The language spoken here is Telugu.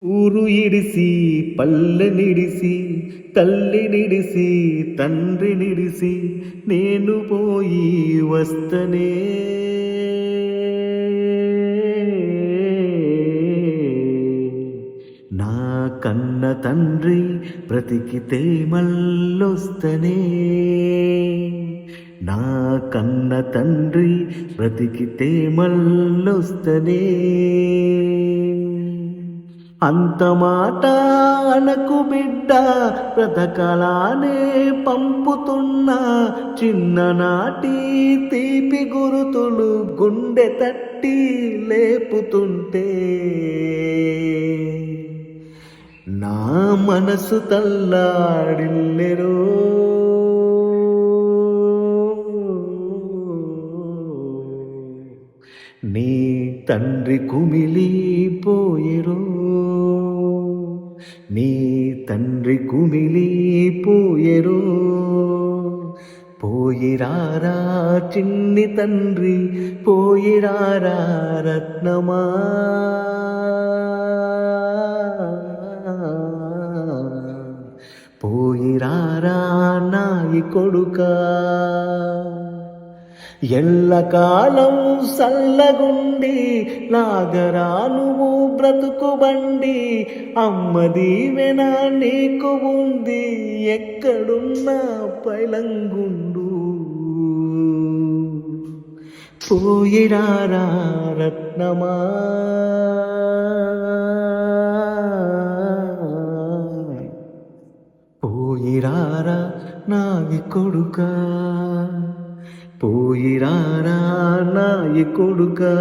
ఊరు ఇడిసి పల్లె నిడిసి తల్లి నిడిసి తండ్రి నిడిసి నేను పోయి వస్తనే నా కన్న తండ్రి బ్రతికితే మళ్ళొస్తనే నా కన్న తండ్రి బ్రతికితే మళ్ళొస్తనే అంత మాట అనకు బిడ్డ బ్రతకలానే పంపుతున్నా చిన్ననాటి తీపి గురుతులు గుండె తట్టి లేపుతుంటే నా మనసు తల్లాడిల్లెరో నీ తండ్రి కుమిలిపోయెరో నీ తండ్రి కుమిలిపోయెరో పోయిరారా చిన్ని తండ్రి పోయిరారా రత్నమా పోయిరారా నాయి కొడుకా ఎల్లకాలం సల్లగుండి లాగరా నువ్వు బ్రతుకుబండి అమ్మ దీవెన నీకు ఉంది ఎక్కడున్నా పైలంగుండు పోయిరారా రత్నమా పోయిరారా నాయి కొడుకా పోయిరారా నాయి కొడుకా